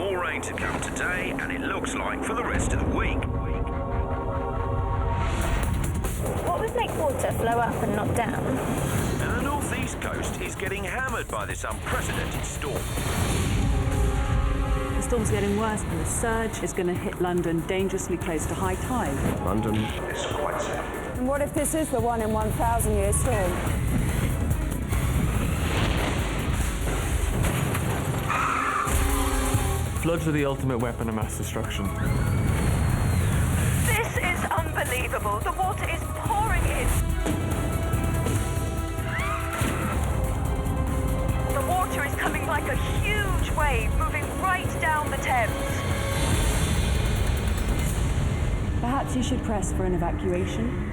more rain to come today, and it looks like for the rest of the week. What would make water flow up and not down? And the northeast coast is getting hammered by this unprecedented storm. The storm's getting worse and the surge is going to hit London dangerously close to high tide. London is quite safe. And what if this is the 1 in 1,000 year storm? Floods are the ultimate weapon of mass destruction. This is unbelievable. The water is pouring in. The water is coming like a huge wave, moving right down the Thames. Perhaps you should press for an evacuation.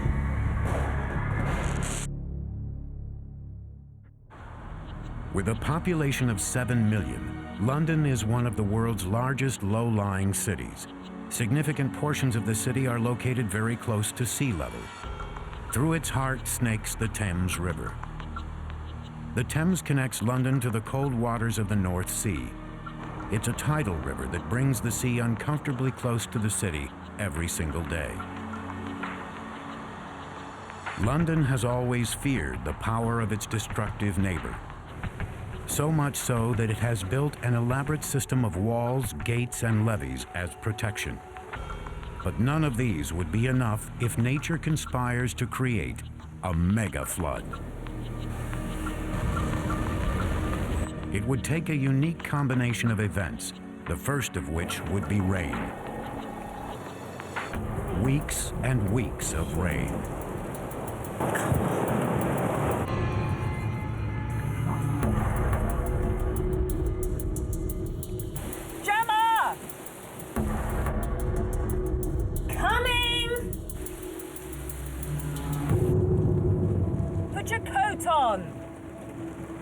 With a population of 7 million, London is one of the world's largest low-lying cities. Significant portions of the city are located very close to sea level. Through its heart snakes the Thames River. The Thames connects London to the cold waters of the North Sea. It's a tidal river that brings the sea uncomfortably close to the city every single day. London has always feared the power of its destructive neighbor. So much so that it has built an elaborate system of walls, gates, and levees as protection. But none of these would be enough if nature conspires to create a mega flood. It would take a unique combination of events, the first of which would be rain. Weeks and weeks of rain.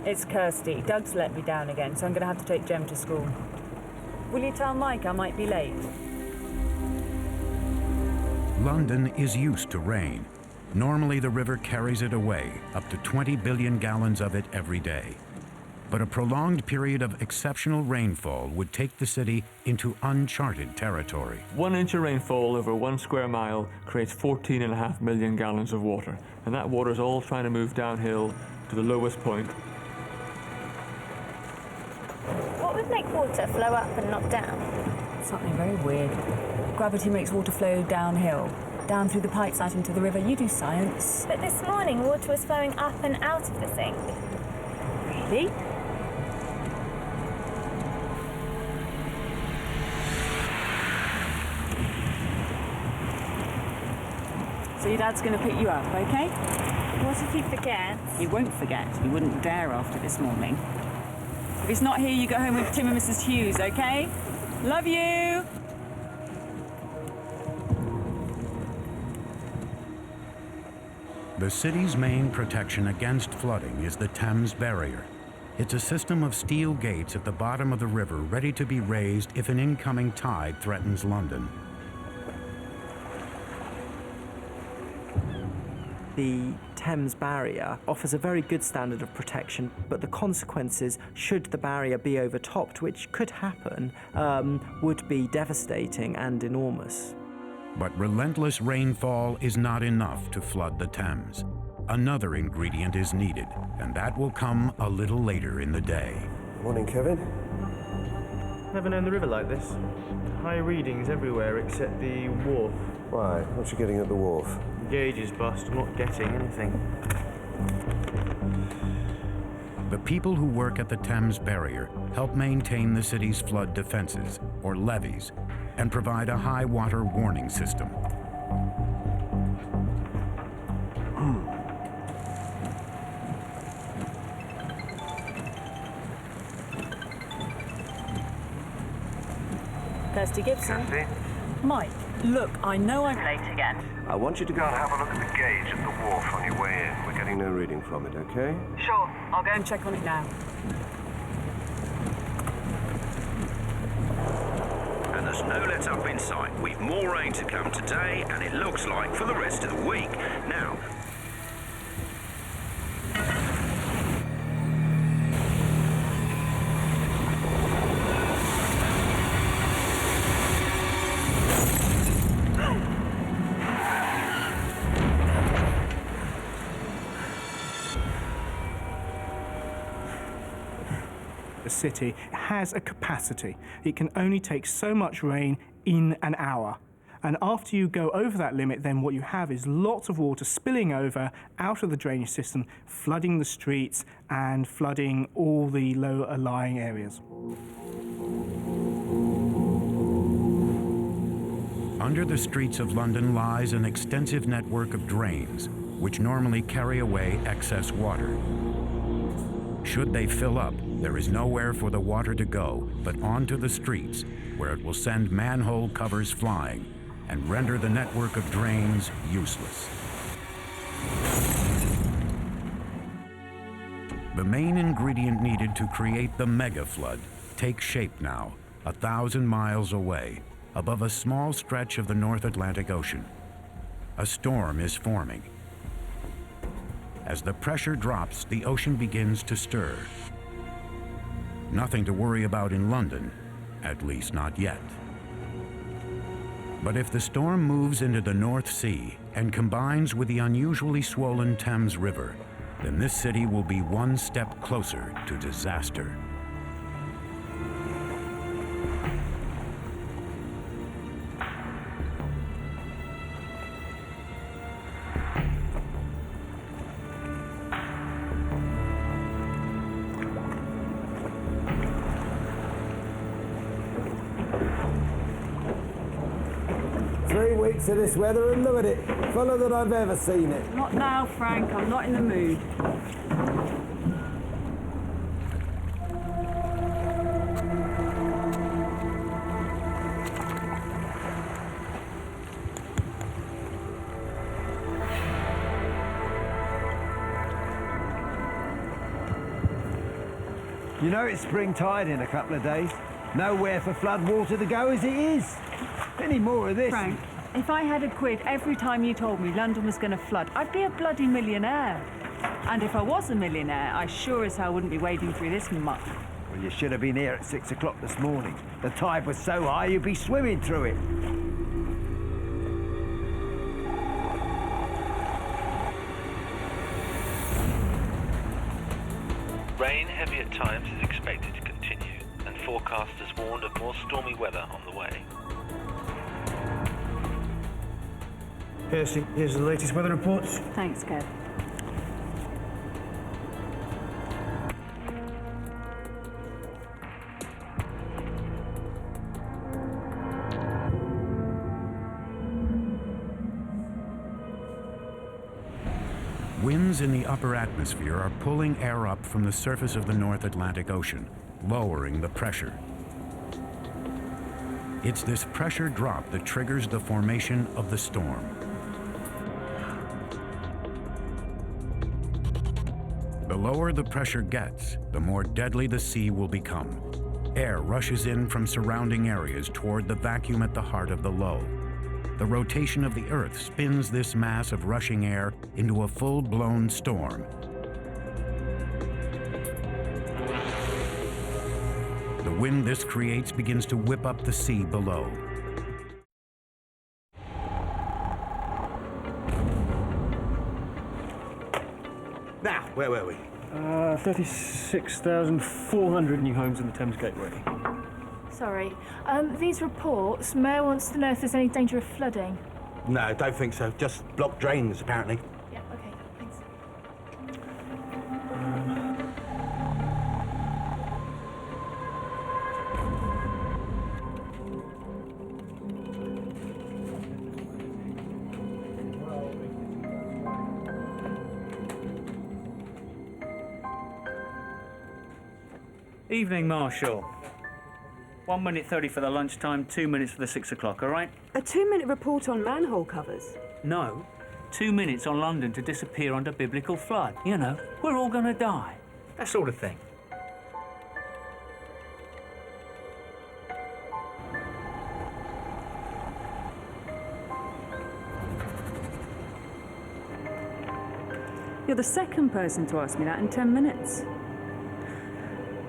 It's Kirsty. Doug's let me down again, so I'm going to have to take Jem to school. Will you tell Mike I might be late? London is used to rain. Normally, the river carries it away, up to 20 billion gallons of it every day. But a prolonged period of exceptional rainfall would take the city into uncharted territory. 1 inch of rainfall over 1 square mile creates 14.5 million gallons of water, and that water is all trying to move downhill to the lowest point. What would make water flow up and not down? Something very weird. Gravity makes water flow downhill, down through the pipes out into the river. You do science. But this morning, water was flowing up and out of the sink. Really? So your dad's going to pick you up, okay? What if he forgets? He won't forget. He wouldn't dare after this morning. If he's not here, you go home with Tim and Mrs. Hughes, okay? Love you! The city's main protection against flooding is the Thames Barrier. It's a system of steel gates at the bottom of the river ready to be raised if an incoming tide threatens London. The Thames Barrier offers a very good standard of protection, but the consequences, should the barrier be overtopped, which could happen, would be devastating and enormous. But relentless rainfall is not enough to flood the Thames. Another ingredient is needed, and that will come a little later in the day. Morning, Kevin. Never known the river like this. High readings everywhere except the wharf. Why? What you getting at the wharf? The gauge is bust. I'm not getting anything. The people who work at the Thames Barrier help maintain the city's flood defenses, or levees, and provide a high water warning system. Kirsty Gibson. Kirsty? Mike, look, I know I'm late again. I want you to go and have a look at the gauge at the wharf on your way in. We're getting no reading from it, okay? Sure, I'll go and check on it now. And there's no let up in sight. We've more rain to come today, and it looks like for the rest of the week. Now, the city, has a capacity. It can only take so much rain in an hour. And after you go over that limit, then what you have is lots of water spilling over out of the drainage system, flooding the streets and flooding all the lower-lying areas. Under the streets of London lies an extensive network of drains, which normally carry away excess water. Should they fill up, there is nowhere for the water to go but onto the streets, where it will send manhole covers flying and render the network of drains useless. The main ingredient needed to create the mega flood takes shape now, 1,000 miles away, above a small stretch of the North Atlantic Ocean. A storm is forming. As the pressure drops, the ocean begins to stir. Nothing to worry about in London, at least not yet. But if the storm moves into the North Sea and combines with the unusually swollen Thames River, then this city will be one step closer to disaster. To this weather, and look at it, fuller than I've ever seen it. Not now, Frank. I'm not in the mood. You know it's spring tide in a couple of days. Nowhere for flood water to go as it is. Any more of this? Frank, if I had £1 every time you told me London was going to flood, I'd be a bloody millionaire. And if I was a millionaire, I sure as hell wouldn't be wading through this muck. Well, you should have been here at 6 o'clock this morning. The tide was so high you'd be swimming through it. Rain heavy at times is expected to continue, and forecasters warned of more stormy weather on the way. Kirsty, here's the latest weather reports. Thanks, Kev. Winds in the upper atmosphere are pulling air up from the surface of the North Atlantic Ocean, lowering the pressure. It's this pressure drop that triggers the formation of the storm. The lower the pressure gets, the more deadly the sea will become. Air rushes in from surrounding areas toward the vacuum at the heart of the low. The rotation of the Earth spins this mass of rushing air into a full-blown storm. The wind this creates begins to whip up the sea below. Now, where were we? 36,400 new homes in the Thames Gateway. Sorry. These reports, Mayor wants to know if there's any danger of flooding. No, don't think so. Just blocked drains, apparently. Yeah, okay, thanks. Evening, Marshal. 1 minute 30 for the lunchtime, 2 minutes for the 6 o'clock, all right? A 2-minute report on manhole covers? No. 2 minutes on London to disappear under biblical flood. You know, we're all gonna die. That sort of thing. You're the second person to ask me that in 10 minutes.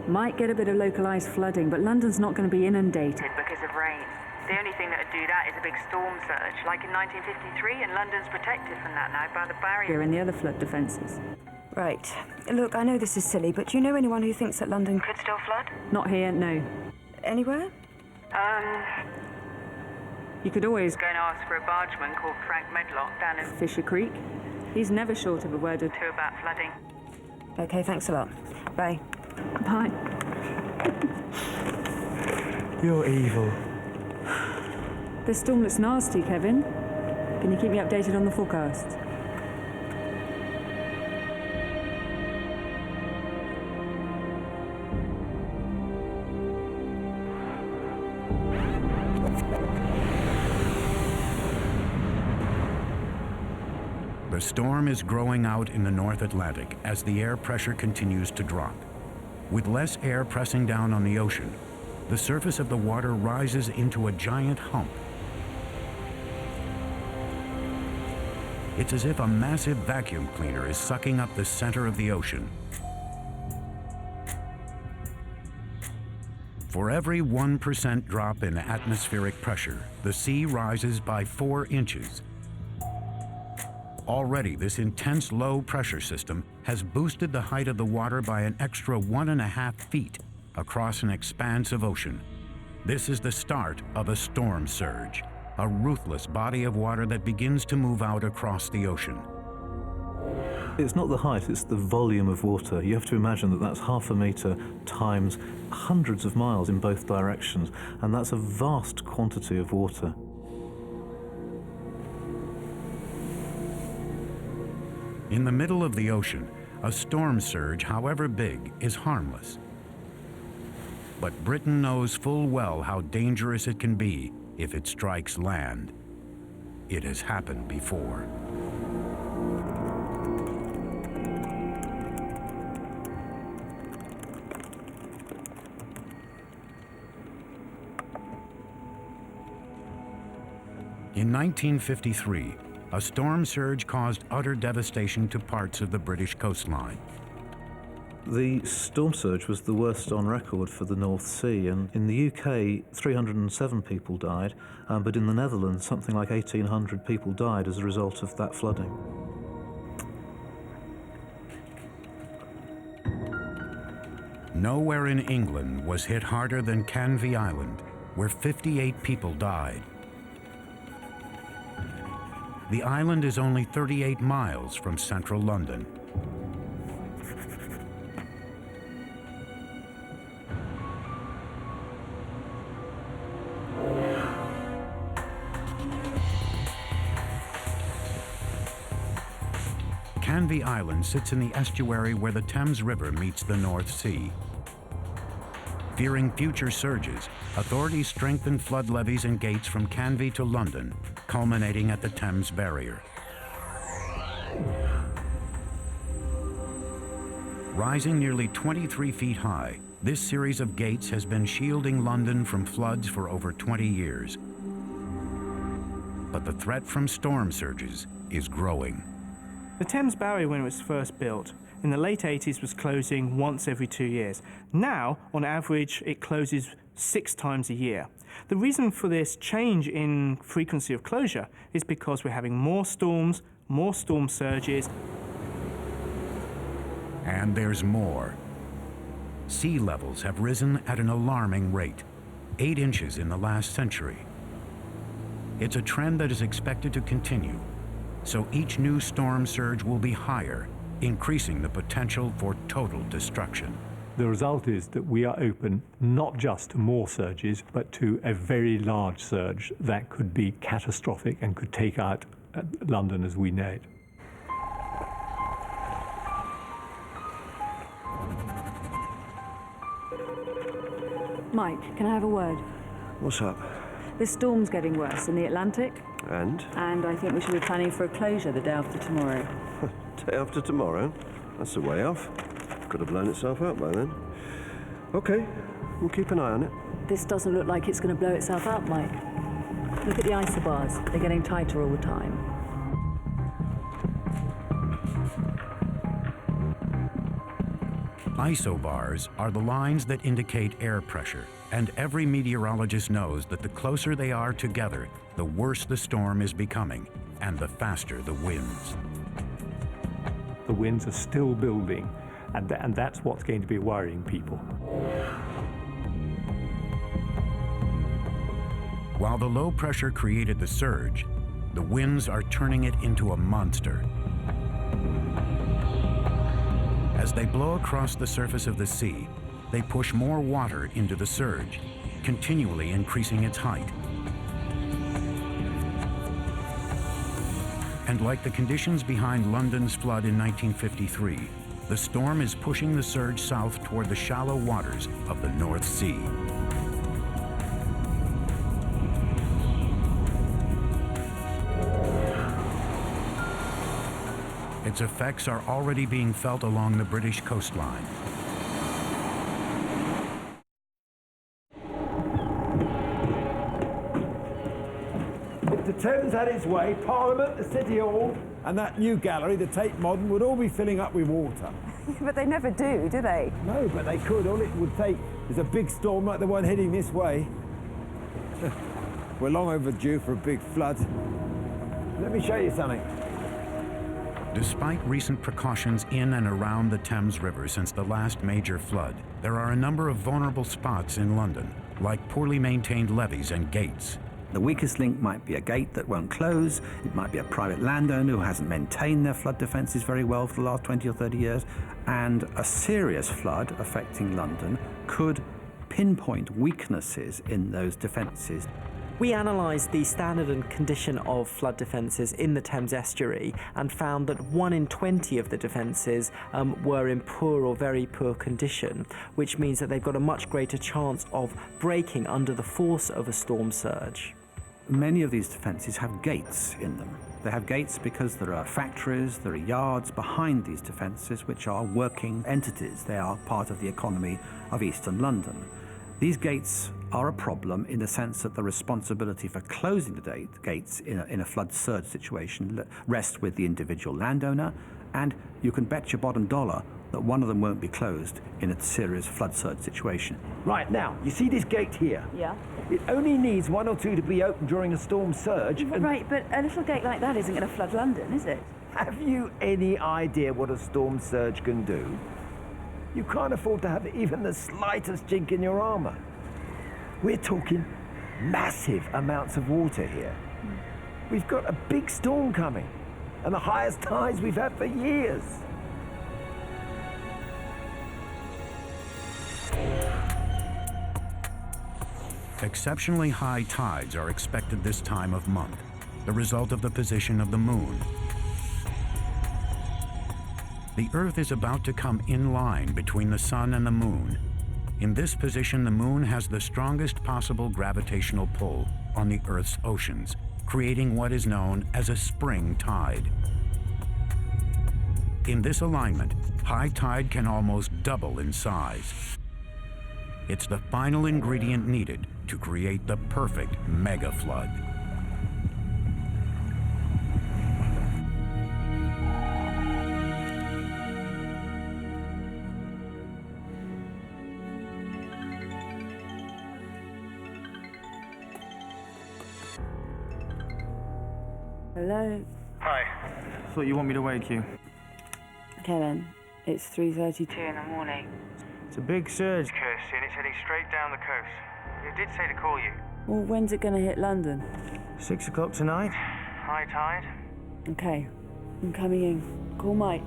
Might get a bit of localised flooding, but London's not going to be inundated because of rain. The only thing that would do that is a big storm surge, like in 1953, and London's protected from that now by the barrier. and the other flood defences. Right. Look, I know this is silly, but do you know anyone who thinks that London could still flood? Not here, no. Anywhere? You could always go and ask for a bargeman called Frank Medlock down in Fisher Creek. He's never short of a word or two about flooding. Okay, thanks a lot. Bye. Bye. You're evil. The storm looks nasty, Kevin. Can you keep me updated on the forecast? The storm is growing out in the North Atlantic as the air pressure continues to drop. With less air pressing down on the ocean, the surface of the water rises into a giant hump. It's as if a massive vacuum cleaner is sucking up the center of the ocean. For every 1% drop in atmospheric pressure, the sea rises by 4 inches. Already, this intense low-pressure system has boosted the height of the water by an extra 1.5 feet across an expanse of ocean. This is the start of a storm surge, a ruthless body of water that begins to move out across the ocean. It's not the height, it's the volume of water. You have to imagine that that's 0.5 meter times hundreds of miles in both directions, and that's a vast quantity of water. In the middle of the ocean, a storm surge, however big, is harmless. But Britain knows full well how dangerous it can be if it strikes land. It has happened before. In 1953, a storm surge caused utter devastation to parts of the British coastline. The storm surge was the worst on record for the North Sea, and in the UK, 307 people died, but in the Netherlands, something like 1,800 people died as a result of that flooding. Nowhere in England was hit harder than Canvey Island, where 58 people died. The island is only 38 miles from central London. Canvey Island sits in the estuary where the Thames River meets the North Sea. Fearing future surges, authorities strengthened flood levees and gates from Canvey to London, culminating at the Thames Barrier. Rising nearly 23 feet high, this series of gates has been shielding London from floods for over 20 years. But the threat from storm surges is growing. The Thames Barrier, when it was first built, in the late 80s was closing once every 2 years. Now, on average, it closes 6 times a year. The reason for this change in frequency of closure is because we're having more storms, more storm surges. And there's more. Sea levels have risen at an alarming rate, 8 inches in the last century. It's a trend that is expected to continue, so each new storm surge will be higher, increasing the potential for total destruction. The result is that we are open not just to more surges, but to a very large surge that could be catastrophic and could take out London as we know it. Mike, can I have a word? What's up? This storm's getting worse in the Atlantic. And? And I think we should be planning for a closure the day after tomorrow. Day after tomorrow? That's a way off. Could have blown itself out by then. Okay, we'll keep an eye on it. This doesn't look like it's going to blow itself out, Mike. Look at the isobars. They're getting tighter all the time. Isobars are the lines that indicate air pressure, and every meteorologist knows that the closer they are together, the worse the storm is becoming, and the faster the winds. the winds are still building, and that's what's going to be worrying people. While the low pressure created the surge, the winds are turning it into a monster. As they blow across the surface of the sea, they push more water into the surge, continually increasing its height. And like the conditions behind London's flood in 1953, the storm is pushing the surge south toward the shallow waters of the North Sea. Its effects are already being felt along the British coastline. If the Thames had its way, Parliament, the City Hall, and that new gallery, the Tate Modern, would all be filling up with water. But they never do they? No, but they could. All it would take is a big storm like the one heading this way. We're long overdue for a big flood. Let me show you something. Despite recent precautions in and around the Thames River since the last major flood, there are a number of vulnerable spots in London, like poorly maintained levees and gates. The weakest link might be a gate that won't close. It might be a private landowner who hasn't maintained their flood defences very well for the last 20 or 30 years. And a serious flood affecting London could pinpoint weaknesses in those defences. We analysed the standard and condition of flood defences in the Thames estuary and found that 1 in 20 of the defences were in poor or very poor condition, which means that they've got a much greater chance of breaking under the force of a storm surge. Many of these defences have gates in them. They have gates because there are factories, there are yards behind these defences which are working entities. They are part of the economy of Eastern London. These gates are a problem in the sense that the responsibility for closing the gates in a flood surge situation rests with the individual landowner, and you can bet your bottom dollar that one of them won't be closed in a serious flood surge situation. Right, now, you see this gate here? Yeah. It only needs 1 or 2 to be open during a storm surge. Right, but a little gate like that isn't going to flood London, is it? Have you any idea what a storm surge can do? You can't afford to have even the slightest chink in your armour. We're talking massive amounts of water here. We've got a big storm coming, and the highest tides we've had for years. Exceptionally high tides are expected this time of month, the result of the position of the moon. The Earth is about to come in line between the sun and the moon. In this position, the moon has the strongest possible gravitational pull on the Earth's oceans, creating what is known as a spring tide. In this alignment, high tide can almost double in size. It's the final ingredient needed to create the perfect mega flood. Hello? Hi. Thought you want me to wake you. Okay then, it's 3:32 in the morning. It's a big surge, Kirsty, and it's heading straight down the coast. It did say to call you. Well, when's it going to hit London? 6 o'clock tonight. High tide. Okay, I'm coming in. Call Mike.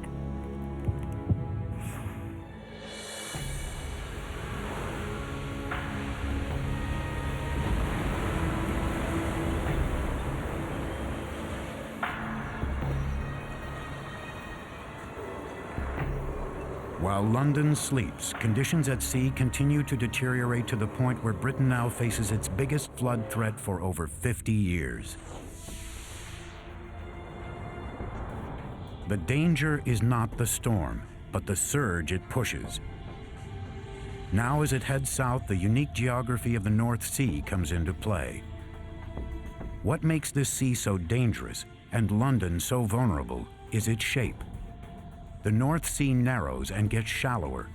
While London sleeps, conditions at sea continue to deteriorate to the point where Britain now faces its biggest flood threat for over 50 years. The danger is not the storm, but the surge it pushes. Now as it heads south, the unique geography of the North Sea comes into play. What makes this sea so dangerous and London so vulnerable is its shape. The North Sea narrows and gets shallower.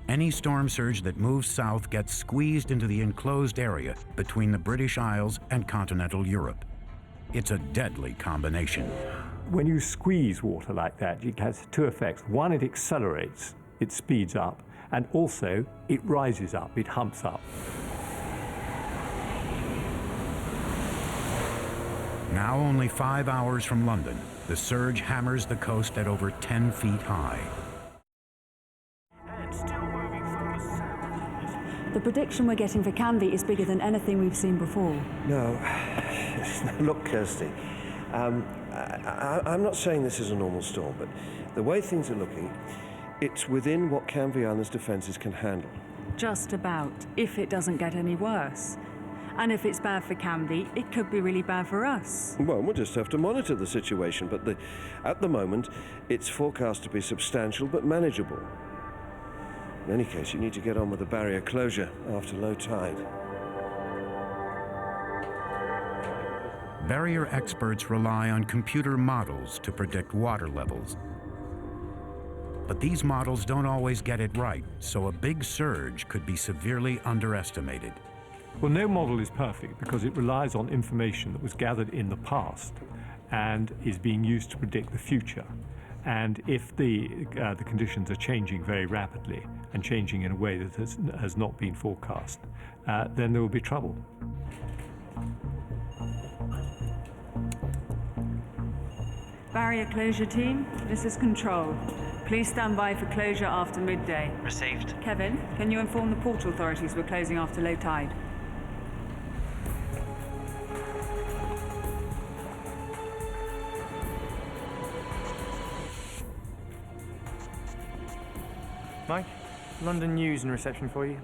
Any storm surge that moves south gets squeezed into the enclosed area between the British Isles and continental Europe. It's a deadly combination. when you squeeze water like that, it has two effects. One, it accelerates, it speeds up, and also it rises up, it humps up. Now only 5 hours from London, the surge hammers the coast at over 10 feet high. The prediction we're getting for Canvey is bigger than anything we've seen before. No. Look, Kirsty, I'm not saying this is a normal storm, but the way things are looking, it's within what Canvey Island's defences can handle. Just about, if it doesn't get any worse. And if it's bad for Canvey, it could be really bad for us. Well, we'll just have to monitor the situation, but at the moment, it's forecast to be substantial but manageable. In any case, you need to get on with the barrier closure after low tide. Barrier experts rely on computer models to predict water levels. But these models don't always get it right, so a big surge could be severely underestimated. Well, no model is perfect because it relies on information that was gathered in the past and is being used to predict the future. And if the conditions are changing very rapidly and changing in a way that has not been forecast, then there will be trouble. Barrier closure team, this is Control. Please stand by for closure after midday. Received. Kevin, can you inform the port authorities we're closing after low tide? Mike, London News and reception for you.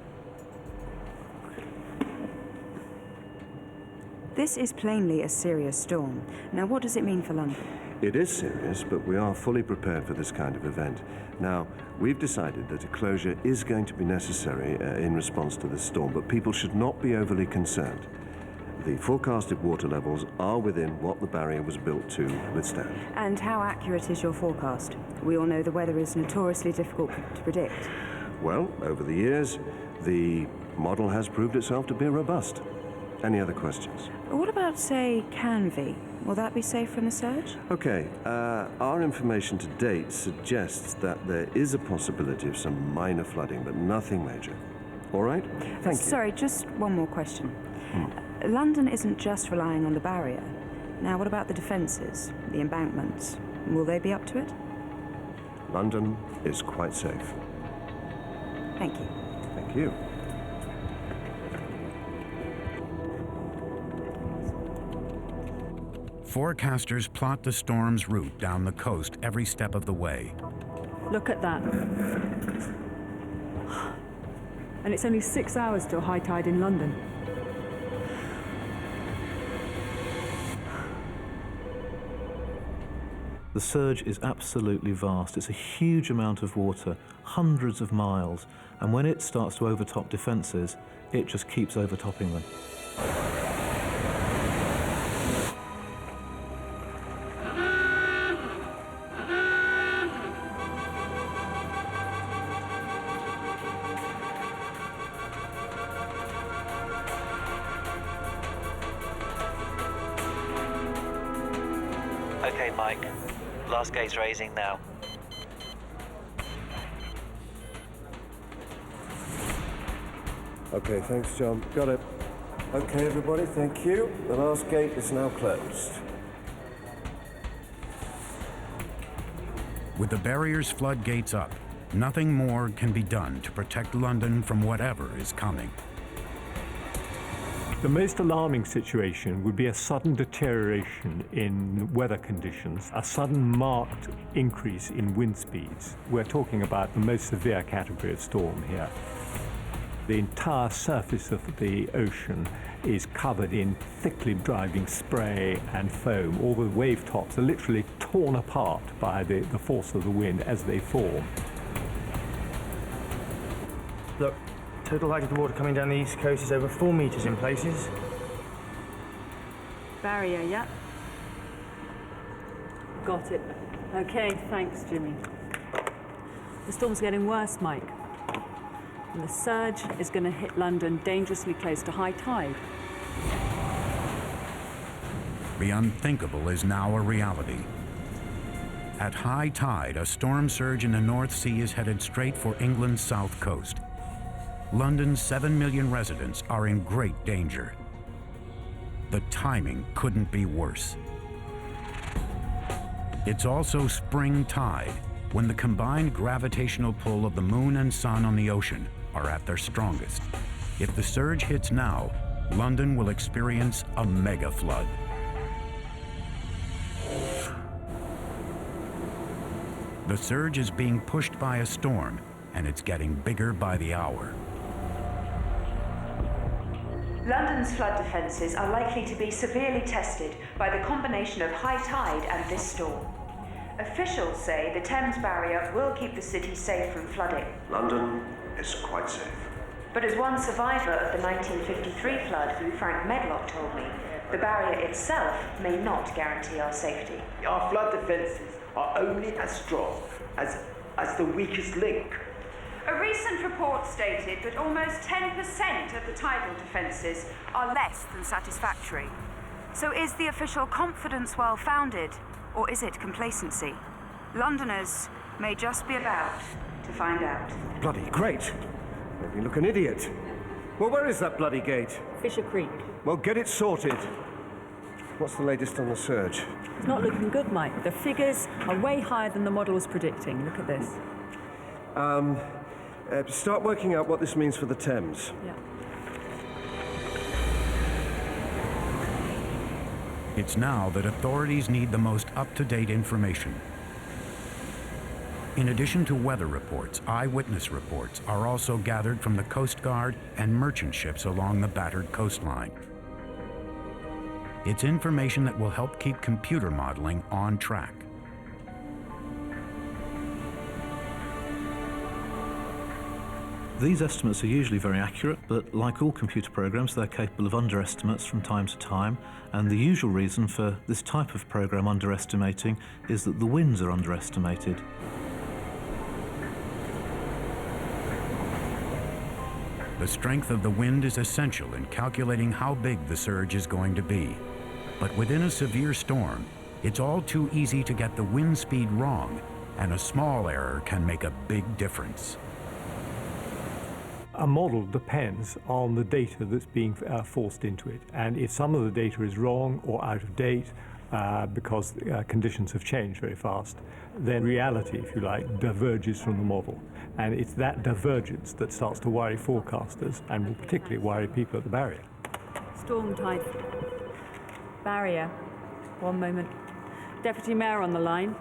This is plainly a serious storm. Now, what does it mean for London? It is serious, but we are fully prepared for this kind of event. Now, we've decided that a closure is going to be necessary in response to this storm, but people should not be overly concerned. The forecasted water levels are within what the barrier was built to withstand. And how accurate is your forecast? We all know the weather is notoriously difficult to predict. Well, over the years, the model has proved itself to be robust. Any other questions? What about, say, Canvey? Will that be safe from the surge? Okay, our information to date suggests that there is a possibility of some minor flooding, but nothing major. All right? Thank you. Sorry, just one more question. London isn't just relying on the barrier. Now, what about the defences, the embankments? Will they be up to it? London is quite safe. Thank you. Thank you. Forecasters plot the storm's route down the coast every step of the way. Look at that. And it's only 6 hours till high tide in London. The surge is absolutely vast. It's a huge amount of water, hundreds of miles, and when it starts to overtop defences, it just keeps overtopping them. Okay, Mike. Last gate's raising now. Okay, thanks, John. Got it. Okay, everybody, thank you. The last gate is now closed. With the barrier's floodgates up, nothing more can be done to protect London from whatever is coming. The most alarming situation would be a sudden deterioration in weather conditions, a sudden marked increase in wind speeds. We're talking about the most severe category of storm here. The entire surface of the ocean is covered in thickly driving spray and foam. All the wave tops are literally torn apart by the force of the wind as they form. Look, total height of the water coming down the east coast is over 4 meters in places. Barrier, yeah? Got it. Okay, thanks, Jimmy. The storm's getting worse, Mike. And the surge is going to hit London dangerously close to high tide. The unthinkable is now a reality. At high tide, a storm surge in the North Sea is headed straight for England's south coast. London's 7 million residents are in great danger. The timing couldn't be worse. It's also spring tide, when the combined gravitational pull of the moon and sun on the ocean are at their strongest. If the surge hits now, London will experience a mega flood. The surge is being pushed by a storm, and it's getting bigger by the hour. London's flood defences are likely to be severely tested by the combination of high tide and this storm. Officials say the Thames barrier will keep the city safe from flooding. London is quite safe. But as one survivor of the 1953 flood, who Frank Medlock told me, the barrier itself may not guarantee our safety. Our flood defences are only as strong as the weakest link. A recent report stated that almost 10% of the tidal defences are less than satisfactory. So is the official confidence well-founded, or is it complacency? Londoners may just be about to find out. Bloody great. Made me look an idiot. Well, where is that bloody gate? Fisher Creek. Well, get it sorted. What's the latest on the surge? It's not looking good, Mike. The figures are way higher than the model was predicting. Look at this. Start working out what this means for the Thames. Yeah. It's now that authorities need the most up-to-date information. In addition to weather reports, eyewitness reports are also gathered from the Coast Guard and merchant ships along the battered coastline. It's information that will help keep computer modeling on track. These estimates are usually very accurate, but like all computer programs, they're capable of underestimates from time to time, and the usual reason for this type of program underestimating is that the winds are underestimated. The strength of the wind is essential in calculating how big the surge is going to be. But within a severe storm, it's all too easy to get the wind speed wrong, and a small error can make a big difference. A model depends on the data that's being forced into it, and if some of the data is wrong or out of date because conditions have changed very fast, then reality, if you like, diverges from the model. And it's that divergence that starts to worry forecasters and will particularly worry people at the barrier. Storm tide. Barrier. One moment. Deputy Mayor on the line.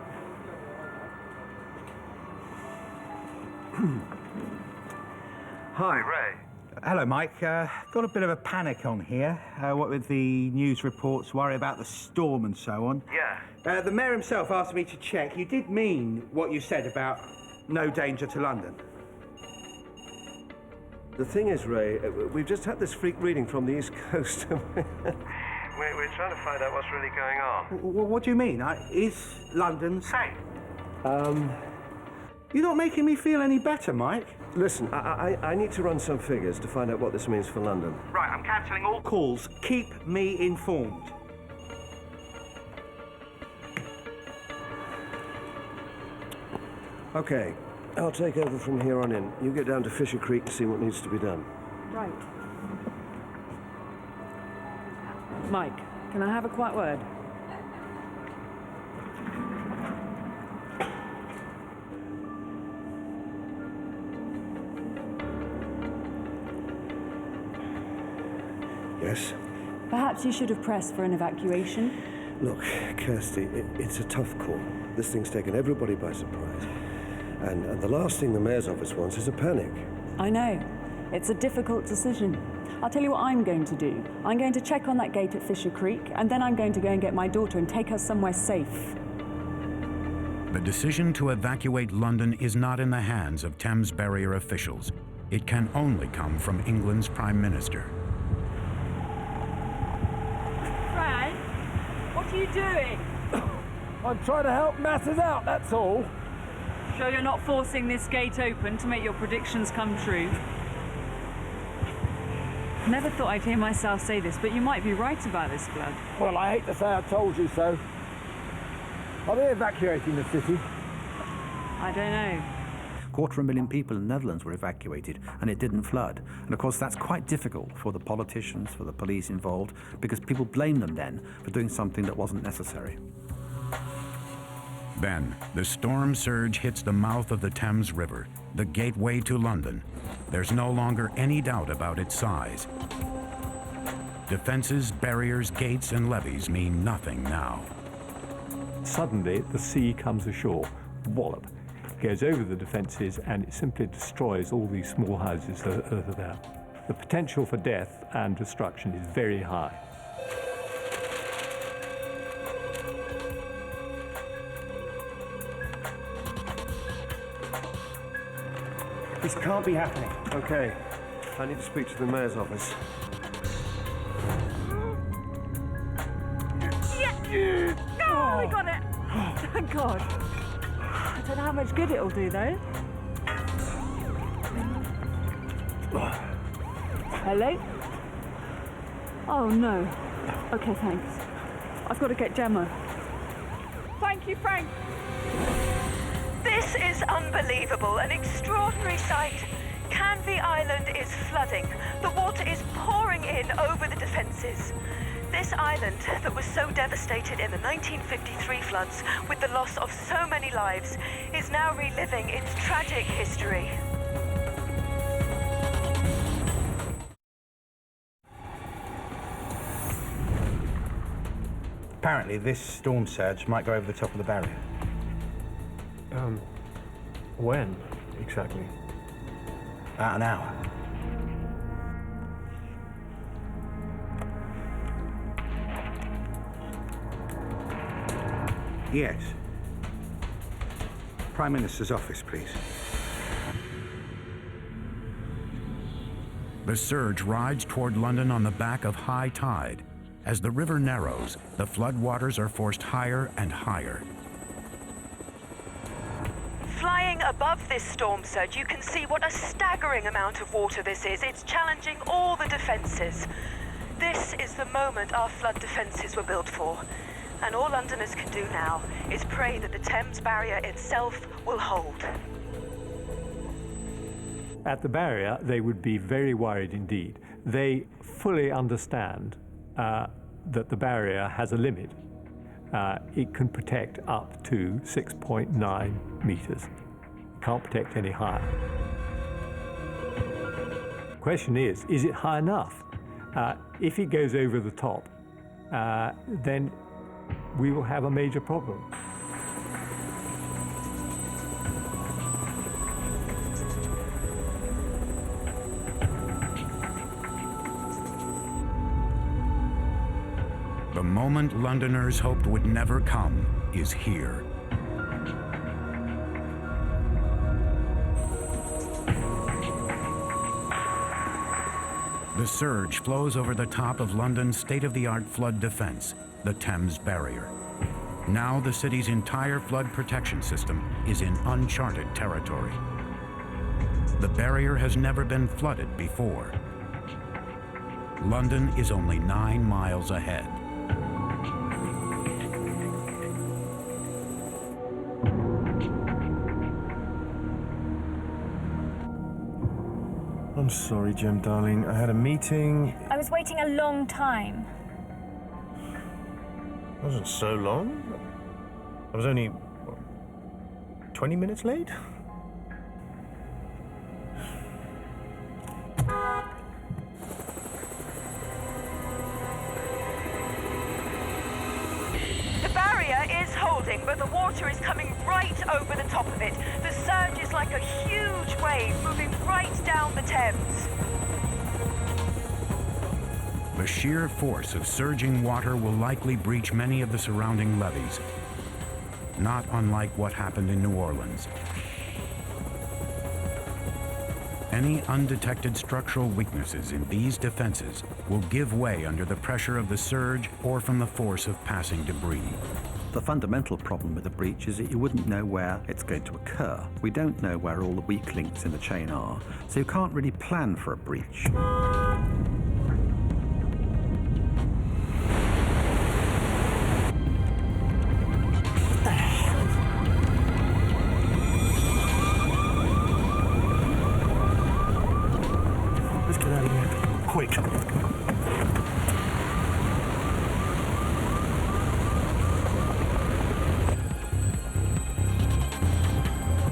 Hi, Ray. Hello, Mike. Got a bit of a panic on here. What with the news reports, worry about the storm and so on. Yeah. The mayor himself asked me to check. You did mean what you said about no danger to London. The thing is, Ray, we've just had this freak reading from the East Coast. We're trying to find out what's really going on. What do you mean? Is London safe? You're not making me feel any better, Mike. Listen, I need to run some figures to find out what this means for London. Right, I'm cancelling all calls. Keep me informed. Okay, I'll take over from here on in. You get down to Fisher Creek and see what needs to be done. Right. Mike, can I have a quiet word? Yes? Perhaps you should have pressed for an evacuation. Look, Kirsty, it's a tough call. This thing's taken everybody by surprise. And the last thing the mayor's office wants is a panic. I know. It's a difficult decision. I'll tell you what I'm going to do. I'm going to check on that gate at Fisher Creek, and then I'm going to go and get my daughter and take her somewhere safe. The decision to evacuate London is not in the hands of Thames Barrier officials. It can only come from England's Prime Minister. Fran, what are you doing? I'm trying to help masses out, that's all. Sure you're not forcing this gate open to make your predictions come true? Never thought I'd hear myself say this, but you might be right about this flood. Well, I hate to say I told you so. Are they evacuating the city? I don't know. 250,000 people in the Netherlands were evacuated, and it didn't flood. And of course, that's quite difficult for the politicians, for the police involved, because people blame them then for doing something that wasn't necessary. Then, the storm surge hits the mouth of the Thames River, the gateway to London. There's no longer any doubt about its size. Defenses, barriers, gates, and levees mean nothing now. Suddenly, the sea comes ashore, wallop, goes over the defences, and it simply destroys all these small houses that are there. The potential for death and destruction is very high. This can't be happening. Okay, I need to speak to the mayor's office. Oh, we got it! Thank God. I don't know how much good it'll do, though. Hello? Oh, no. Okay, thanks. I've got to get Gemma. Thank you, Frank. This is unbelievable, an extraordinary sight. Canvey Island is flooding. The water is pouring in over the defences. This island that was so devastated in the 1953 floods with the loss of so many lives is now reliving its tragic history. Apparently, this storm surge might go over the top of the barrier. When exactly? About an hour. Yes. Prime Minister's office, please. The surge rides toward London on the back of high tide. As the river narrows, the floodwaters are forced higher and higher. Flying above this storm surge, you can see what a staggering amount of water this is. It's challenging all the defences. This is the moment our flood defences were built for. And all Londoners can do now is pray that the Thames barrier itself will hold. At the barrier, they would be very worried indeed. They fully understand that the barrier has a limit. It can protect up to 6.9 meters. It can't protect any higher. The question is it high enough? If it goes over the top, then we will have a major problem. The moment Londoners hoped would never come is here. The surge flows over the top of London's state-of-the-art flood defense, the Thames Barrier. Now the city's entire flood protection system is in uncharted territory. The barrier has never been flooded before. London is only 9 miles ahead. I'm sorry, Gem, darling. I had a meeting. I was waiting a long time. It wasn't so long. I was only, 20 minutes late? The barrier is holding, but the water is coming right over the top of it. The surge is like a huge wave moving right down the Thames. The sheer force of surging water will likely breach many of the surrounding levees, not unlike what happened in New Orleans. Any undetected structural weaknesses in these defenses will give way under the pressure of the surge or from the force of passing debris. The fundamental problem with a breach is that you wouldn't know where it's going to occur. We don't know where all the weak links in the chain are, so you can't really plan for a breach. street.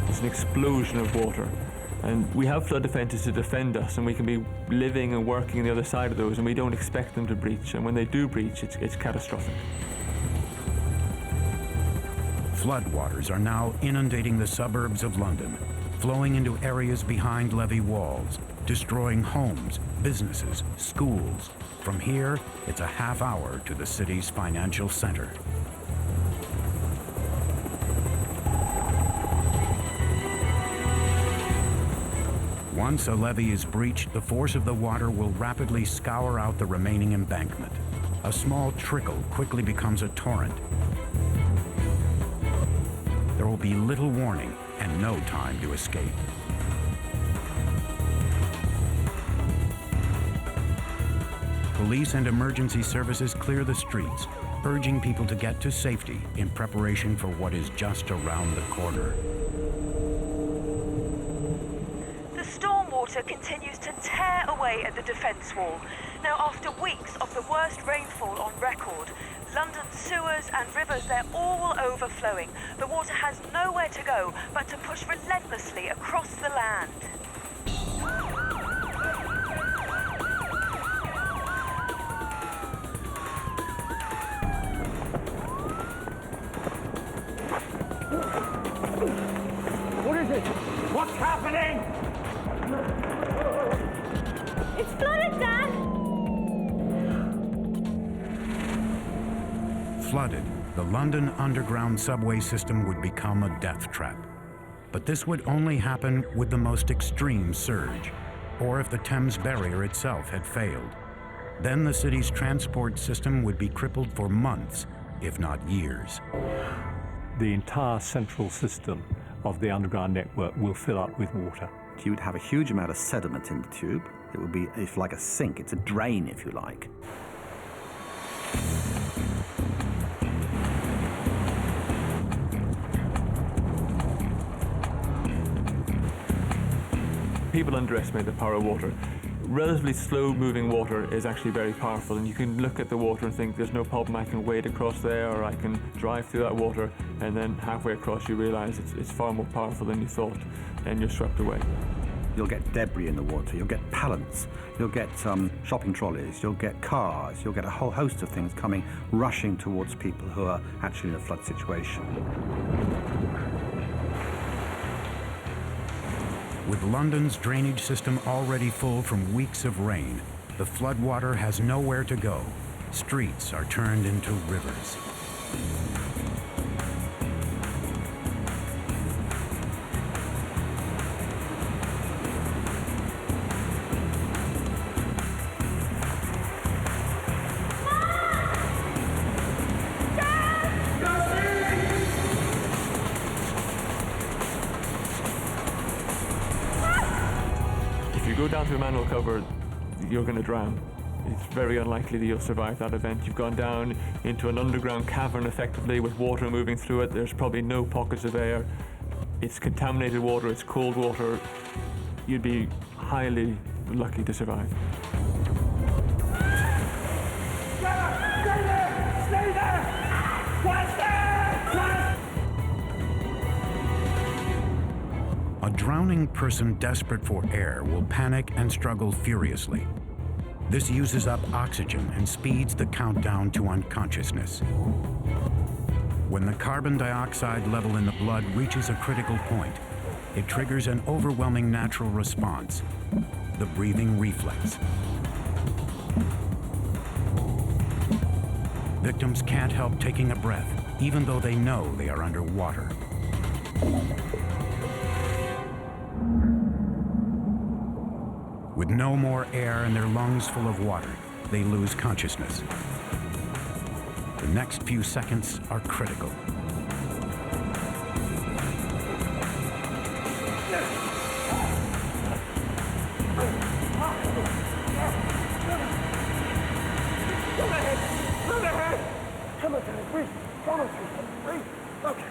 It's an explosion of water. And we have flood defences to defend us, and we can be living and working on the other side of those, and we don't expect them to breach. And when they do breach, it's catastrophic. Floodwaters are now inundating the suburbs of London, flowing into areas behind levee walls, destroying homes, businesses, schools. From here, it's a half hour to the city's financial center. Once a levee is breached, the force of the water will rapidly scour out the remaining embankment. A small trickle quickly becomes a torrent. There will be little warning and no time to escape. Police and emergency services clear the streets, urging people to get to safety in preparation for what is just around the corner. The storm water continues to tear away at the defence wall. Now, after weeks of the worst rainfall on record, London's sewers and rivers, they're all overflowing. The water has nowhere to go but to push relentlessly across the land. What is it? What's happening? It's flooded, Dad! Flooded, the London Underground subway system would become a death trap. But this would only happen with the most extreme surge, or if the Thames barrier itself had failed. Then the city's transport system would be crippled for months, if not years. The entire central system of the underground network will fill up with water. You would have a huge amount of sediment in the tube. It would be it's like a sink. It's a drain, if you like. People underestimate the power of water. Relatively slow-moving water is actually very powerful, and you can look at the water and think, there's no problem, I can wade across there, or I can drive through that water, and then halfway across you realise it's far more powerful than you thought, and you're swept away. You'll get debris in the water, you'll get pallets, you'll get shopping trolleys, you'll get cars, you'll get a whole host of things coming, rushing towards people who are actually in a flood situation. With London's drainage system already full from weeks of rain, the floodwater has nowhere to go. Streets are turned into rivers. Go down to a manhole cover, you're going to drown. It's very unlikely that you'll survive that event. You've gone down into an underground cavern effectively with water moving through it. There's probably no pockets of air. It's contaminated water, it's cold water. You'd be highly lucky to survive. Stay there! What's there? A drowning person desperate for air will panic and struggle furiously. This uses up oxygen and speeds the countdown to unconsciousness. When the carbon dioxide level in the blood reaches a critical point, it triggers an overwhelming natural response, the breathing reflex. Victims can't help taking a breath, even though they know they are underwater. With no more air and their lungs full of water, they lose consciousness. The next few seconds are critical. Come on, Danny, breathe. Follow through. Breathe. Okay.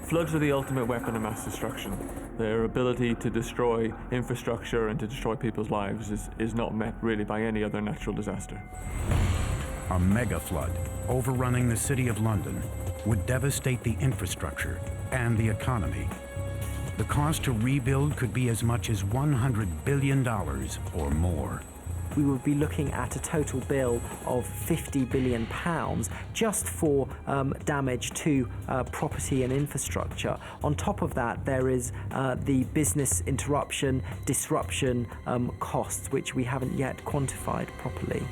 Floods are the ultimate weapon of mass destruction. Their ability to destroy infrastructure and to destroy people's lives is not met really by any other natural disaster. A mega flood overrunning the City of London would devastate the infrastructure and the economy. The cost to rebuild could be as much as $100 billion or more. We would be looking at a total bill of £50 billion just for damage to property and infrastructure. On top of that, there is the business interruption, disruption costs, which we haven't yet quantified properly.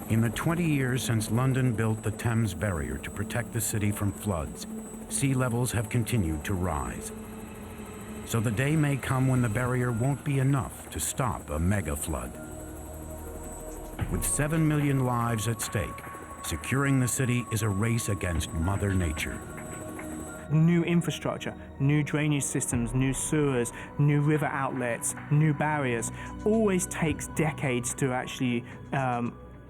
In the 20 years since London built the Thames Barrier to protect the city from floods, sea levels have continued to rise. So the day may come when the barrier won't be enough to stop a mega flood. With 7 million lives at stake, securing the city is a race against Mother Nature. New infrastructure, new drainage systems, new sewers, new river outlets, new barriers, always takes decades to actually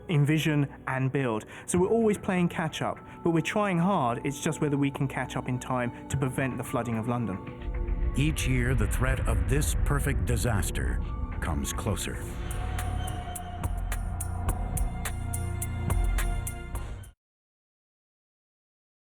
envision and build. So we're always playing catch up, but we're trying hard. It's just whether we can catch up in time to prevent the flooding of London. Each year, the threat of this perfect disaster comes closer.